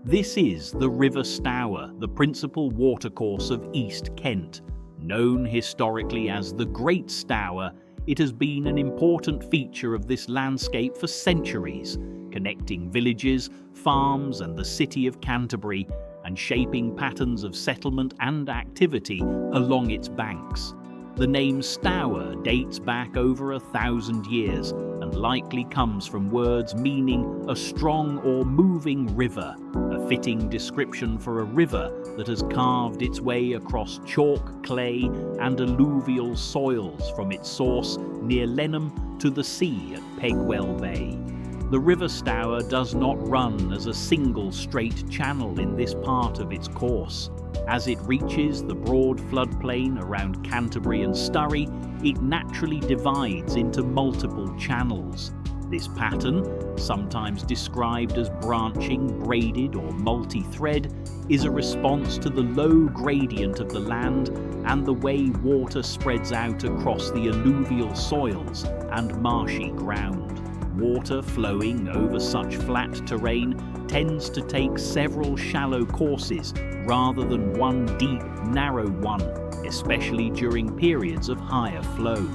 This is the River Stour, the principal watercourse of East Kent. Known historically as the Great Stour, it has been an important feature of this landscape for centuries, connecting villages, farms and the city of Canterbury, and shaping patterns of settlement and activity along its banks. The name Stour dates back over 1,000 years and likely comes from words meaning a strong or moving river, a fitting description for a river that has carved its way across chalk, clay and alluvial soils from its source near Lenham to the sea at Pegwell Bay. The River Stour does not run as a single straight channel in this part of its course. As it reaches the broad floodplain around Canterbury and Sturry, it naturally divides into multiple channels. This pattern, sometimes described as branching, braided or multi-thread, is a response to the low gradient of the land and the way water spreads out across the alluvial soils and marshy ground. Water flowing over such flat terrain tends to take several shallow courses rather than one deep, narrow one, especially during periods of higher flow.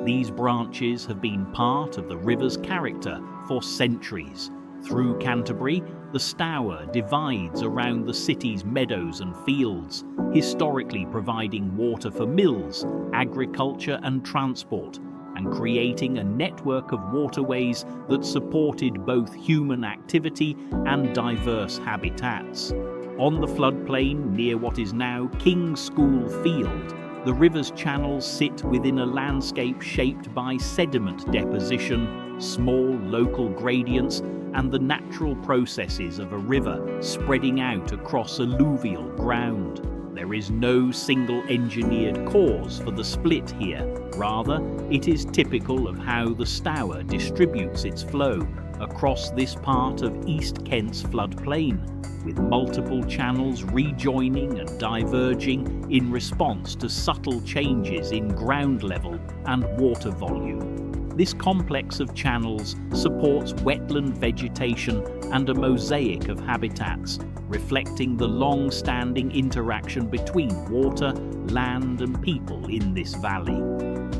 These branches have been part of the river's character for centuries. Through Canterbury, the Stour divides around the city's meadows and fields, historically providing water for mills, agriculture and transport, and creating a network of waterways that supported both human activity and diverse habitats. On the floodplain near what is now King's School Field, the river's channels sit within a landscape shaped by sediment deposition, small local gradients, and the natural processes of a river spreading out across alluvial ground. There is no single engineered cause for the split here. Rather, it is typical of how the Stour distributes its flow across this part of East Kent's floodplain, with multiple channels rejoining and diverging in response to subtle changes in ground level and water volume. This complex of channels supports wetland vegetation and a mosaic of habitats, reflecting the long-standing interaction between water, land and people in this valley.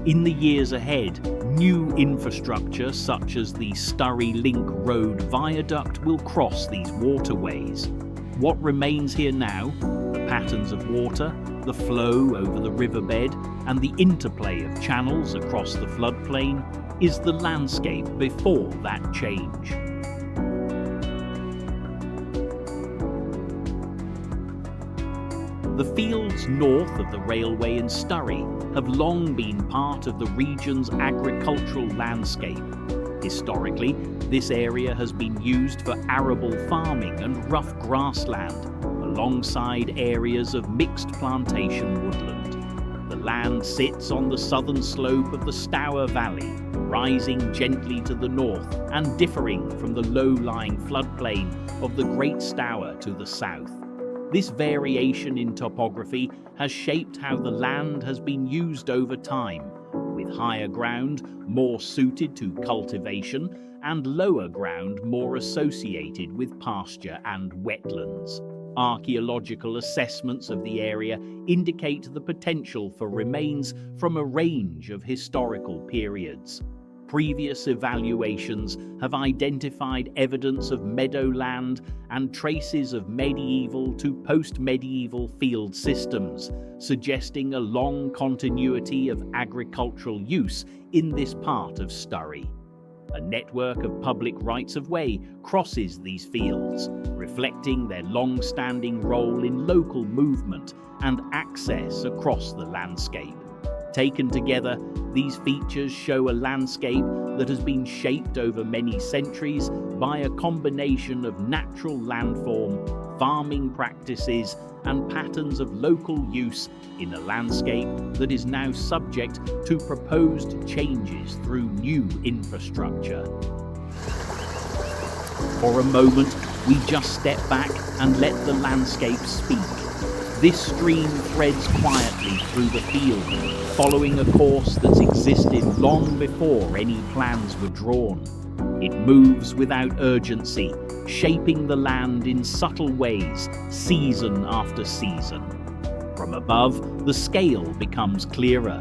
In the years ahead, new infrastructure such as the Sturry Link Road viaduct will cross these waterways. What remains here now, the patterns of water, the flow over the riverbed and the interplay of channels across the floodplain, is the landscape before that change. The fields north of the railway in Sturry have long been part of the region's agricultural landscape. Historically, this area has been used for arable farming and rough grassland, alongside areas of mixed plantation woodland. The land sits on the southern slope of the Stour Valley, rising gently to the north and differing from the low-lying floodplain of the Great Stour to the south. This variation in topography has shaped how the land has been used over time, with higher ground more suited to cultivation and lower ground more associated with pasture and wetlands. Archaeological assessments of the area indicate the potential for remains from a range of historical periods. Previous evaluations have identified evidence of meadowland and traces of medieval to post-medieval field systems, suggesting a long continuity of agricultural use in this part of Sturry. A network of public rights-of-way crosses these fields, reflecting their long-standing role in local movement and access across the landscape. Taken together, these features show a landscape that has been shaped over many centuries by a combination of natural landform, farming practices, and patterns of local use in a landscape that is now subject to proposed changes through new infrastructure. For a moment, we just step back and let the landscape speak. This stream threads quietly through the field, following a course that's existed long before any plans were drawn. It moves without urgency, shaping the land in subtle ways, season after season. From above, the scale becomes clearer.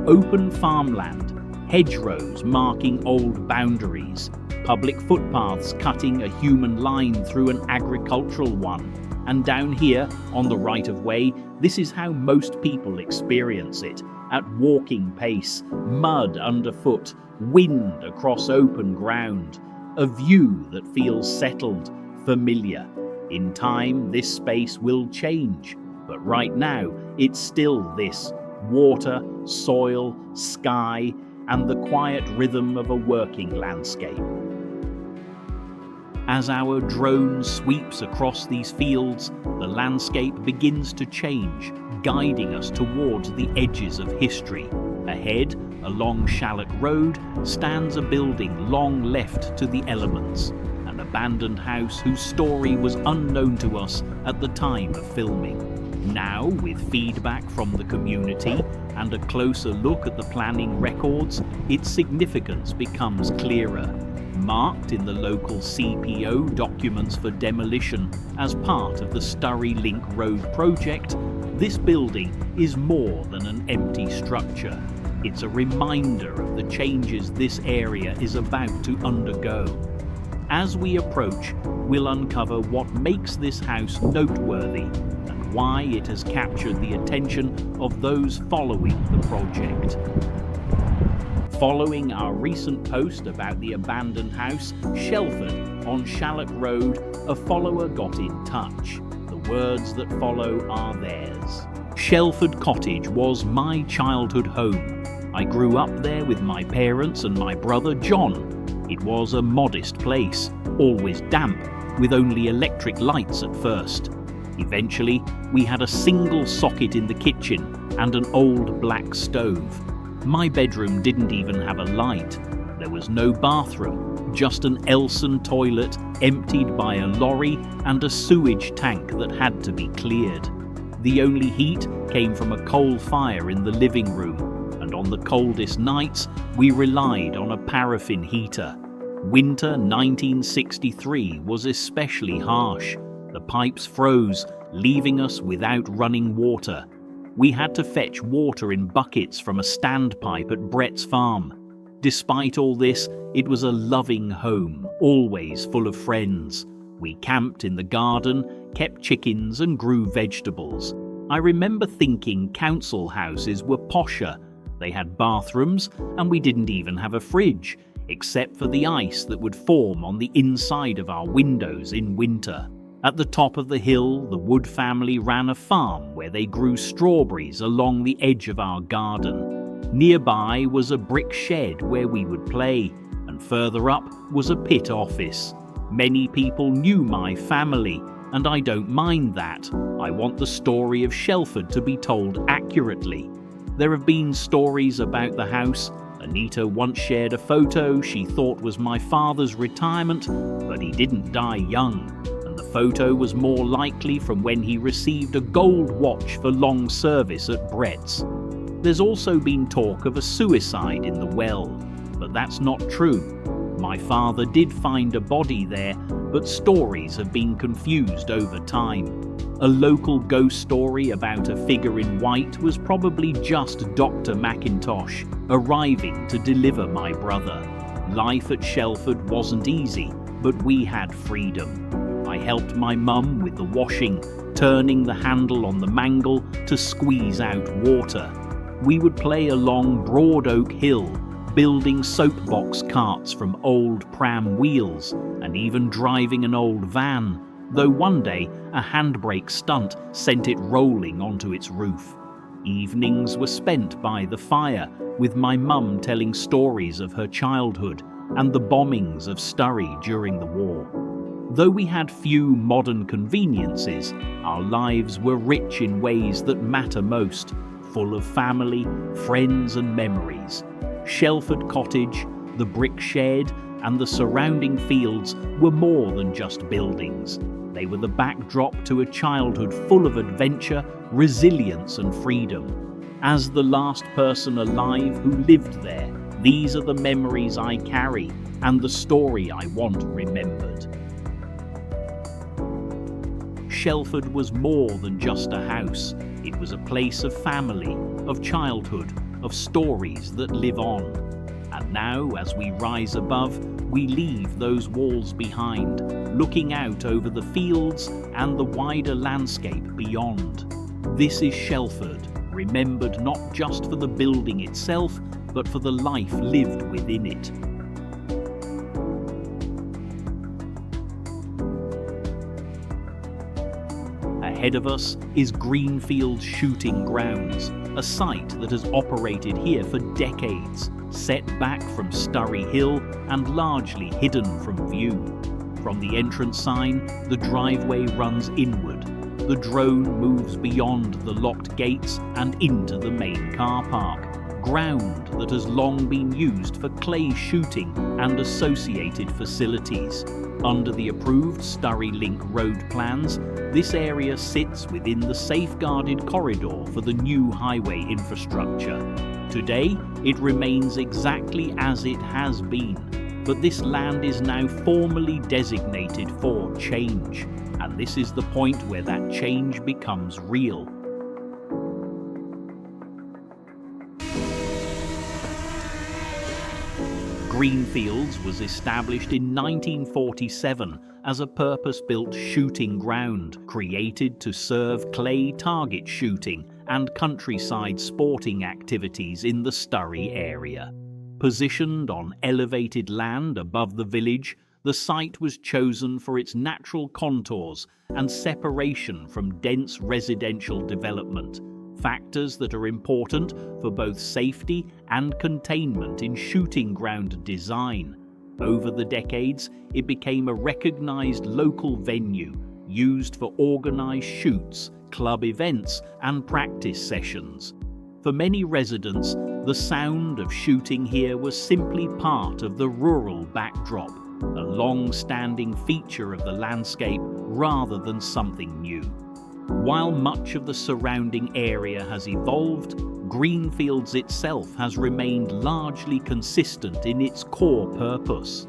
Open farmland, hedgerows marking old boundaries, public footpaths cutting a human line through an agricultural one. And down here, on the right of way, this is how most people experience it, at walking pace, mud underfoot, wind across open ground, a view that feels settled, familiar. In time, this space will change, but right now, it's still this: water, soil, sky, and the quiet rhythm of a working landscape. As our drone sweeps across these fields, the landscape begins to change, guiding us towards the edges of history. Ahead, along Shalloak Road, stands a building long left to the elements, an abandoned house whose story was unknown to us at the time of filming. Now, with feedback from the community and a closer look at the planning records, its significance becomes clearer. Marked in the local CPO documents for demolition as part of the Sturry Link Road project, this building is more than an empty structure. It's a reminder of the changes this area is about to undergo. As we approach, we'll uncover what makes this house noteworthy and why it has captured the attention of those following the project. Following our recent post about the abandoned house, Shelford, on Shalloak Road, a follower got in touch. The words that follow are theirs. Shelford Cottage was my childhood home. I grew up there with my parents and my brother John. It was a modest place, always damp, with only electric lights at first. Eventually, we had a single socket in the kitchen and an old black stove. My bedroom didn't even have a light. There was no bathroom, just an Elson toilet emptied by a lorry and a sewage tank that had to be cleared. The only heat came from a coal fire in the living room, and on the coldest nights, we relied on a paraffin heater. Winter 1963 was especially harsh. The pipes froze, leaving us without running water. We had to fetch water in buckets from a standpipe at Brett's farm. Despite all this, it was a loving home, always full of friends. We camped in the garden, kept chickens and grew vegetables. I remember thinking council houses were posher. They had bathrooms and we didn't even have a fridge, except for the ice that would form on the inside of our windows in winter. At the top of the hill, the Wood family ran a farm where they grew strawberries along the edge of our garden. Nearby was a brick shed where we would play, and further up was a pit office. Many people knew my family, and I don't mind that. I want the story of Shelford to be told accurately. There have been stories about the house. Anita once shared a photo she thought was my father's retirement, but he didn't die young. The photo was more likely from when he received a gold watch for long service at Brett's. There's also been talk of a suicide in the well, but that's not true. My father did find a body there, but stories have been confused over time. A local ghost story about a figure in white was probably just Dr. McIntosh arriving to deliver my brother. Life at Shelford wasn't easy, but we had freedom. I helped my mum with the washing, turning the handle on the mangle to squeeze out water. We would play along Broad Oak Hill, building soapbox carts from old pram wheels, and even driving an old van, though one day a handbrake stunt sent it rolling onto its roof. Evenings were spent by the fire, with my mum telling stories of her childhood and the bombings of Sturry during the war. Though we had few modern conveniences, our lives were rich in ways that matter most, full of family, friends and memories. Shelford Cottage, the brick shed and the surrounding fields were more than just buildings. They were the backdrop to a childhood full of adventure, resilience and freedom. As the last person alive who lived there, these are the memories I carry, and the story I want remembered. Shelford was more than just a house. It was a place of family, of childhood, of stories that live on. And now, as we rise above, we leave those walls behind, looking out over the fields and the wider landscape beyond. This is Shelford, remembered not just for the building itself, but for the life lived within it. Ahead of us is Greenfields Shooting Grounds, a site that has operated here for decades, set back from Sturry Hill and largely hidden from view. From the entrance sign, the driveway runs inward. The drone moves beyond the locked gates and into the main car park, ground that has long been used for clay shooting and associated facilities. Under the approved Sturry Link Road plans, this area sits within the safeguarded corridor for the new highway infrastructure. Today, it remains exactly as it has been, but this land is now formally designated for change, and this is the point where that change becomes real. Greenfields was established in 1947 as a purpose-built shooting ground created to serve clay target shooting and countryside sporting activities in the Sturry area. Positioned on elevated land above the village, the site was chosen for its natural contours and separation from dense residential development, factors that are important for both safety and containment in shooting ground design. Over the decades, it became a recognized local venue used for organized shoots, club events, and practice sessions. For many residents, the sound of shooting here was simply part of the rural backdrop, a long-standing feature of the landscape rather than something new. While much of the surrounding area has evolved, Greenfields itself has remained largely consistent in its core purpose.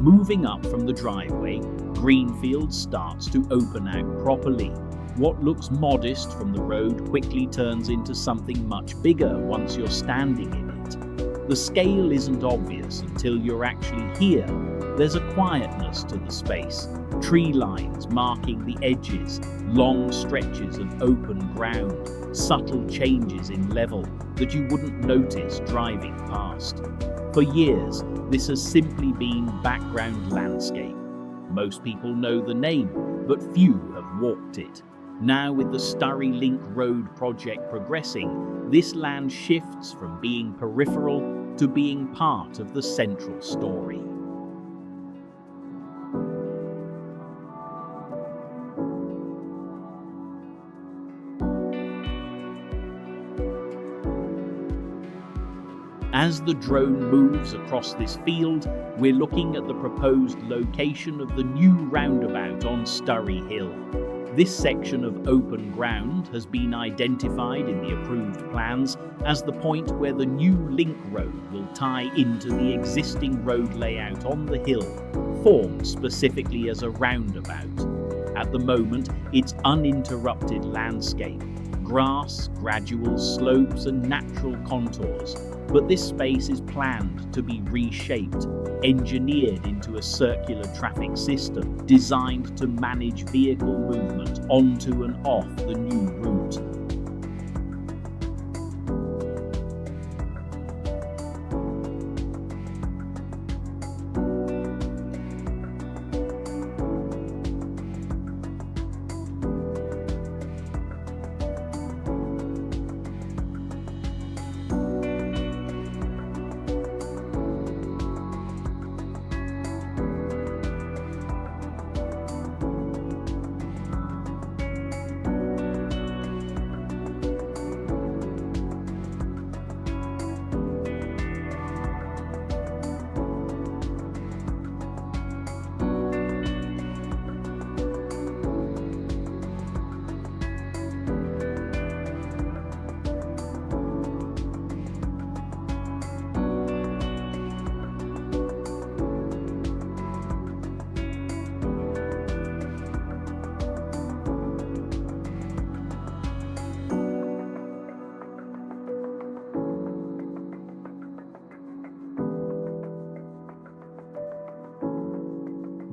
Moving up from the driveway, Greenfields starts to open out properly. What looks modest from the road quickly turns into something much bigger once you're standing in it. The scale isn't obvious until you're actually here. There's a quietness to the space, tree lines marking the edges, long stretches of open ground, subtle changes in level that you wouldn't notice driving past. For years, this has simply been background landscape. Most people know the name, but few have walked it. Now, with the Sturry Link Road project progressing, this land shifts from being peripheral to being part of the central story. As the drone moves across this field, we're looking at the proposed location of the new roundabout on Sturry Hill. This section of open ground has been identified in the approved plans as the point where the new link road will tie into the existing road layout on the hill, formed specifically as a roundabout. At the moment, it's uninterrupted landscape, grass, gradual slopes and natural contours, but this space is planned to be reshaped, engineered into a circular traffic system designed to manage vehicle movement onto and off the new route.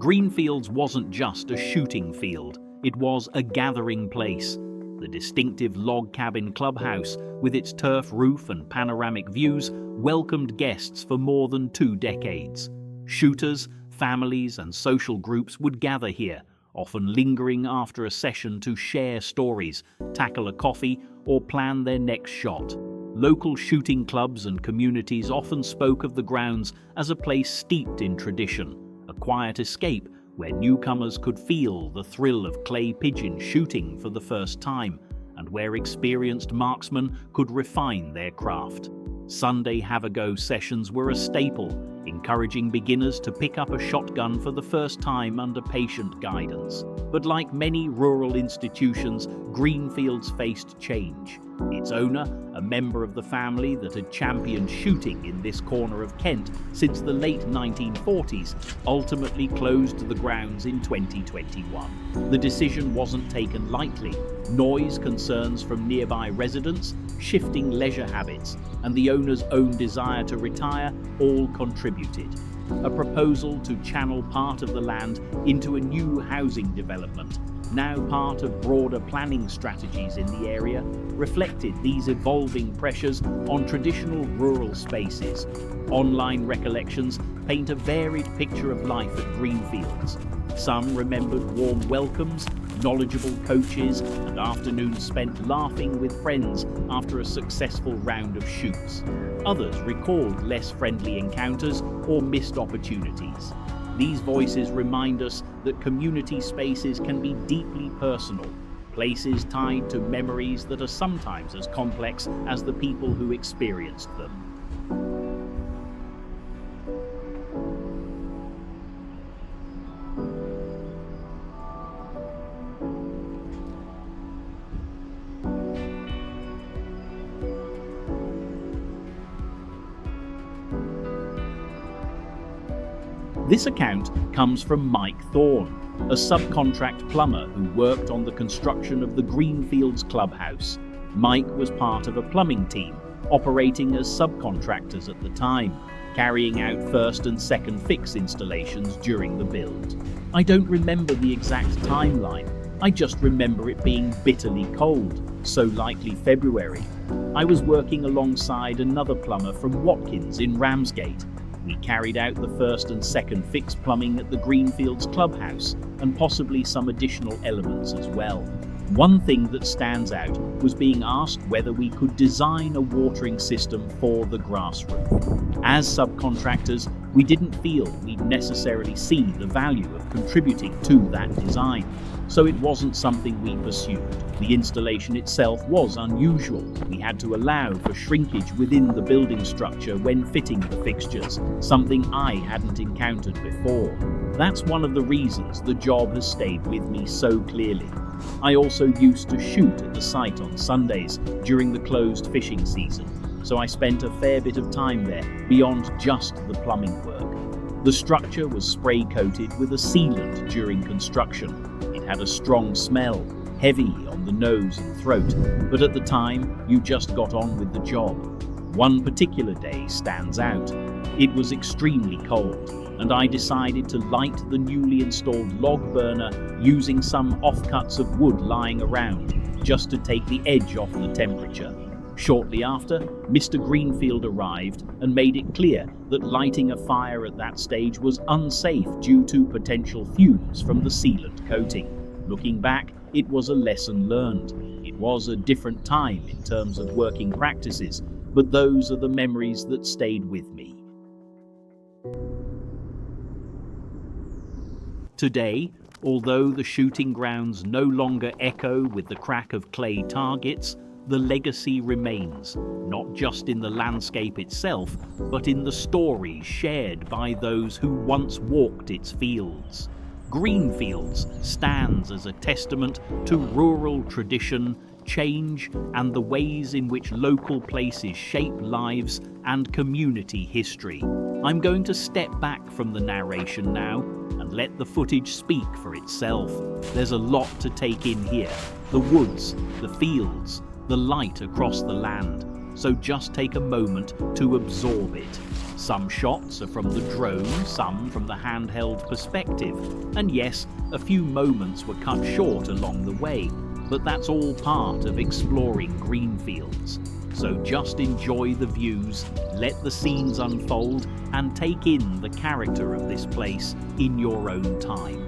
Greenfields wasn't just a shooting field, it was a gathering place. The distinctive log cabin clubhouse, with its turf roof and panoramic views, welcomed guests for more than 2 decades. Shooters, families and social groups would gather here, often lingering after a session to share stories, tackle a coffee or plan their next shot. Local shooting clubs and communities often spoke of the grounds as a place steeped in tradition, a quiet escape where newcomers could feel the thrill of clay pigeon shooting for the first time, and where experienced marksmen could refine their craft. Sunday have-a-go sessions were a staple, encouraging beginners to pick up a shotgun for the first time under patient guidance. But like many rural institutions, Greenfields faced change. Its owner, a member of the family that had championed shooting in this corner of Kent since the late 1940s, ultimately closed the grounds in 2021. The decision wasn't taken lightly. Noise concerns from nearby residents, shifting leisure habits, and the owner's own desire to retire all contributed. A proposal to channel part of the land into a new housing development, now part of broader planning strategies in the area, reflected these evolving pressures on traditional rural spaces. Online recollections paint a varied picture of life at Greenfields. Some remembered warm welcomes, knowledgeable coaches, and afternoons spent laughing with friends after a successful round of shoots. Others recalled less friendly encounters or missed opportunities. These voices remind us that community spaces can be deeply personal, places tied to memories that are sometimes as complex as the people who experienced them. This account comes from Mike Thorne, a subcontract plumber who worked on the construction of the Greenfields clubhouse. Mike was part of a plumbing team, operating as subcontractors at the time, carrying out first and second fix installations during the build. I don't remember the exact timeline, I just remember it being bitterly cold, so likely February. I was working alongside another plumber from Watkins in Ramsgate. We carried out the first and second fix plumbing at the Greenfields clubhouse, and possibly some additional elements as well. One thing that stands out was being asked whether we could design a watering system for the grass roof. As subcontractors, we didn't feel we'd necessarily see the value of contributing to that design, so it wasn't something we pursued. The installation itself was unusual. We had to allow for shrinkage within the building structure when fitting the fixtures, something I hadn't encountered before. That's one of the reasons the job has stayed with me so clearly. I also used to shoot at the site on Sundays during the closed fishing season, so I spent a fair bit of time there beyond just the plumbing work. The structure was spray coated with a sealant during construction. It had a strong smell, heavy on the nose and throat, but at the time you just got on with the job. One particular day stands out. It was extremely cold, and I decided to light the newly installed log burner using some offcuts of wood lying around, just to take the edge off the temperature. Shortly after, Mr. Greenfield arrived and made it clear that lighting a fire at that stage was unsafe due to potential fumes from the sealant coating. Looking back, it was a lesson learned. It was a different time in terms of working practices, but those are the memories that stayed with me. Today, although the shooting grounds no longer echo with the crack of clay targets, the legacy remains, not just in the landscape itself, but in the stories shared by those who once walked its fields. Greenfields stands as a testament to rural tradition, change, and the ways in which local places shape lives and community history. I'm going to step back from the narration now and let the footage speak for itself. There's a lot to take in here. The woods, the fields, the light across the land. So just take a moment to absorb it. Some shots are from the drone, some from the handheld perspective, and yes, a few moments were cut short along the way, but that's all part of exploring Greenfields. So just enjoy the views, let the scenes unfold, and take in the character of this place in your own time.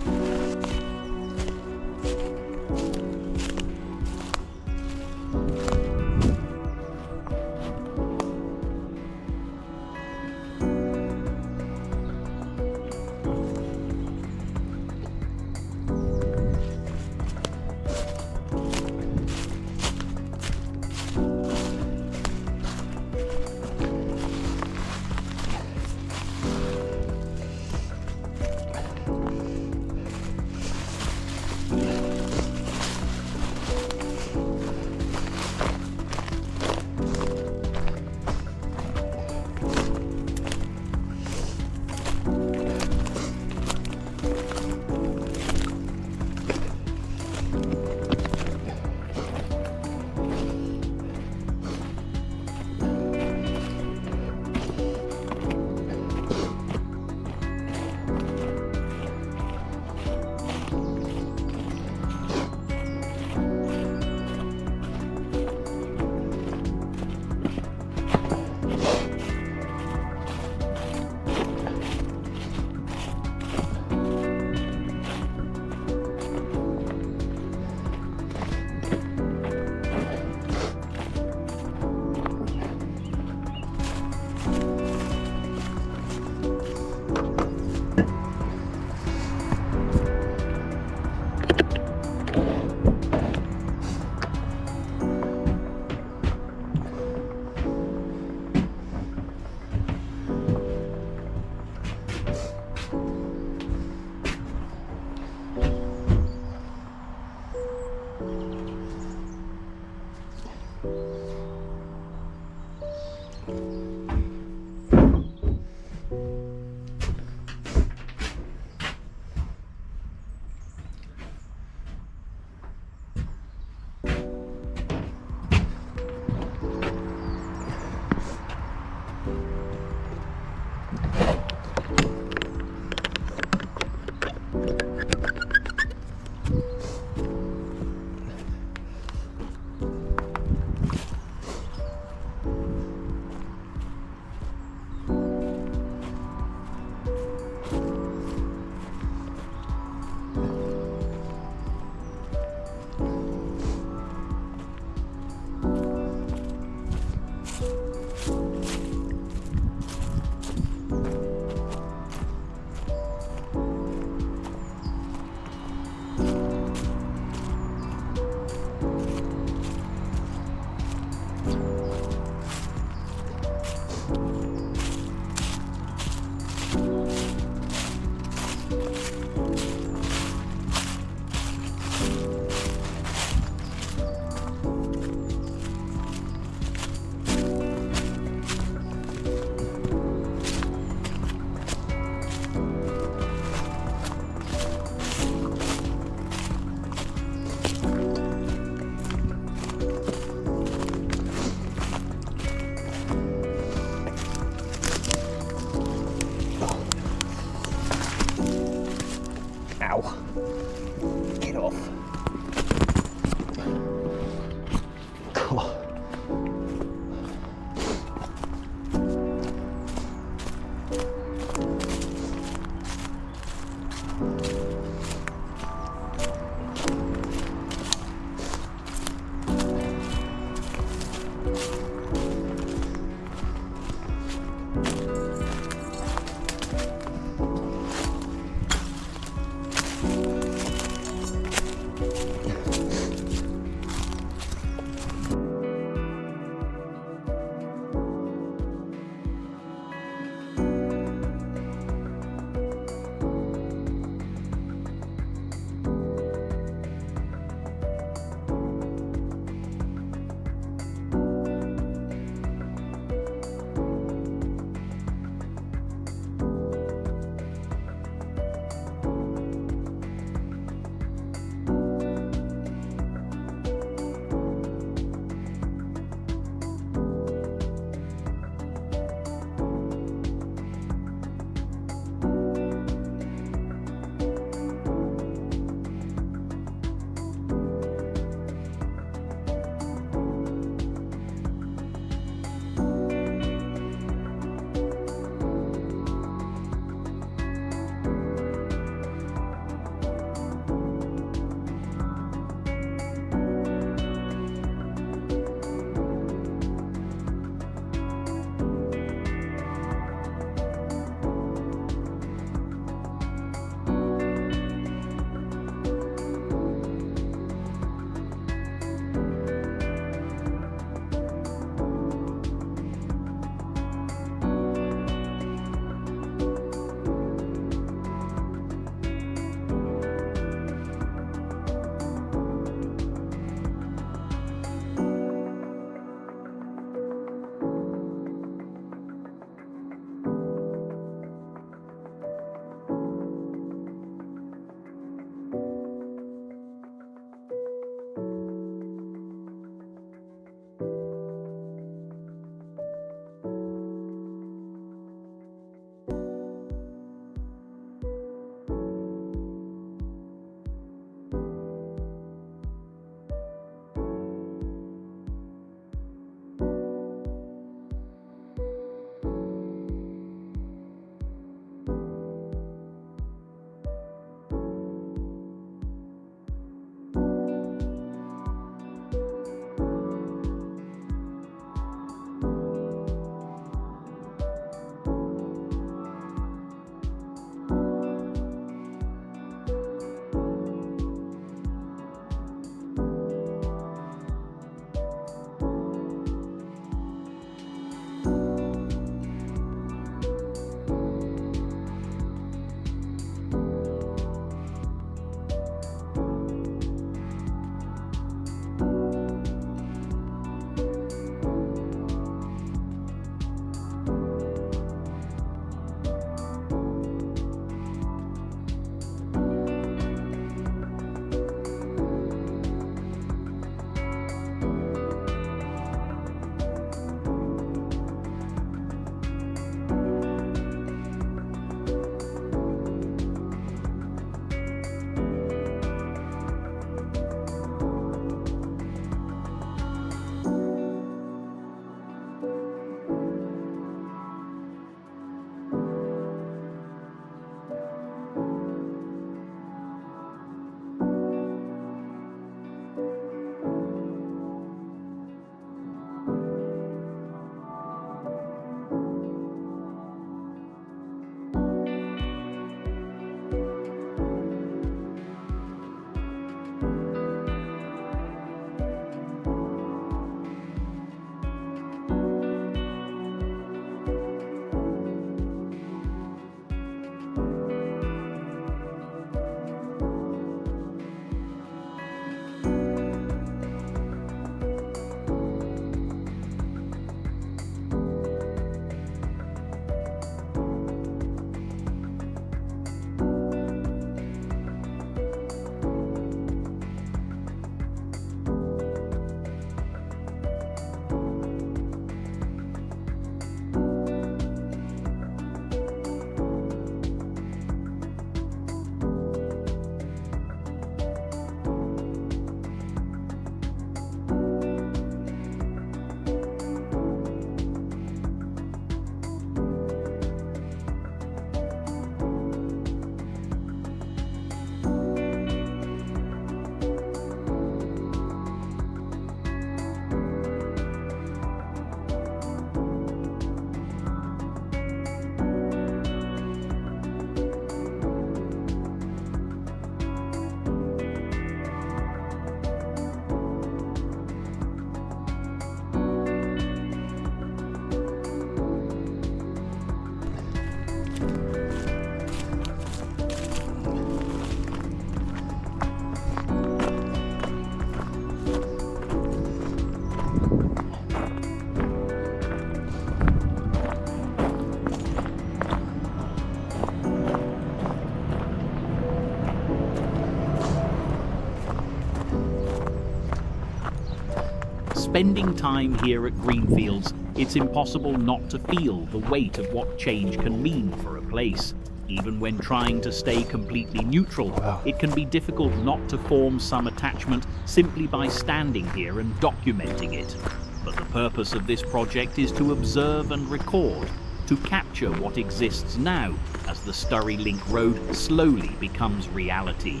Spending time here at Greenfields, it's impossible not to feel the weight of what change can mean for a place. Even when trying to stay completely neutral, it can be difficult not to form some attachment simply by standing here and documenting it. But the purpose of this project is to observe and record, to capture what exists now as the Sturry Link Road slowly becomes reality.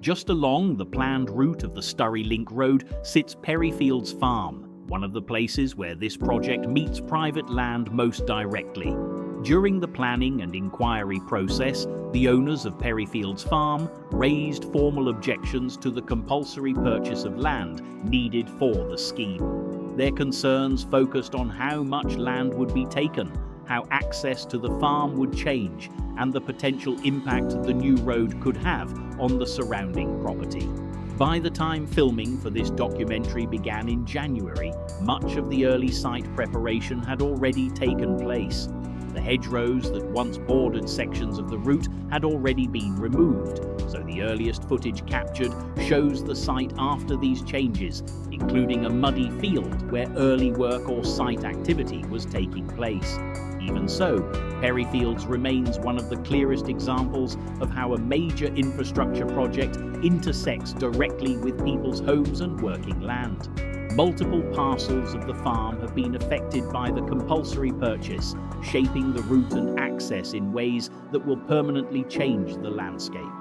Just along the planned route of the Sturry Link Road sits Perryfields Farm, one of the places where this project meets private land most directly. During the planning and inquiry process, the owners of Perryfields Farm raised formal objections to the compulsory purchase of land needed for the scheme. Their concerns focused on how much land would be taken, how access to the farm would change, and the potential impact the new road could have on the surrounding property. By the time filming for this documentary began in January, much of the early site preparation had already taken place. The hedgerows that once bordered sections of the route had already been removed, so the earliest footage captured shows the site after these changes, including a muddy field where early work or site activity was taking place. Even so, Perryfields remains one of the clearest examples of how a major infrastructure project intersects directly with people's homes and working land. Multiple parcels of the farm have been affected by the compulsory purchase, shaping the route and access in ways that will permanently change the landscape.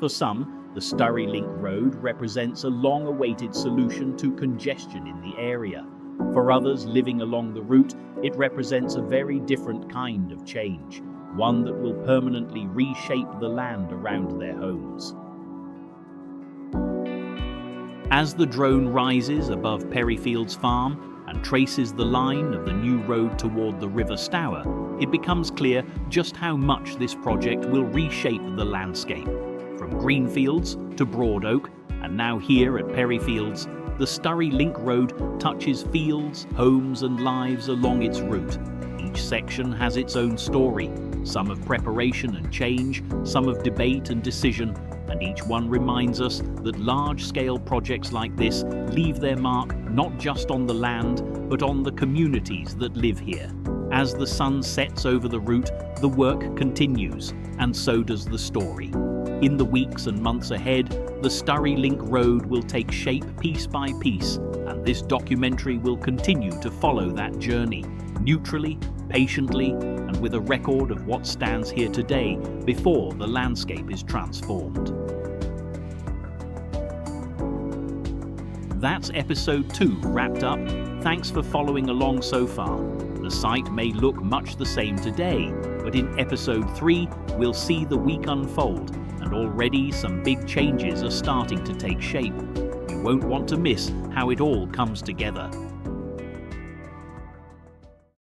For some, the Sturry Link Road represents a long-awaited solution to congestion in the area. For others living along the route, it represents a very different kind of change, one that will permanently reshape the land around their homes. As the drone rises above Perryfields Farm and traces the line of the new road toward the River Stour, it becomes clear just how much this project will reshape the landscape. From Greenfields to Broad Oak, and now here at Perryfields, the Sturry Link Road touches fields, homes and lives along its route. Each section has its own story, some of preparation and change, some of debate and decision, and each one reminds us that large-scale projects like this leave their mark not just on the land, but on the communities that live here. As the sun sets over the route, the work continues, and so does the story. In the weeks and months ahead, the Sturry Link Road will take shape piece by piece, and this documentary will continue to follow that journey, neutrally, patiently, and with a record of what stands here today before the landscape is transformed. That's episode 2 wrapped up. Thanks for following along so far. The site may look much the same today, but in episode 3, we'll see the week unfold, and already some big changes are starting to take shape. You won't want to miss how it all comes together.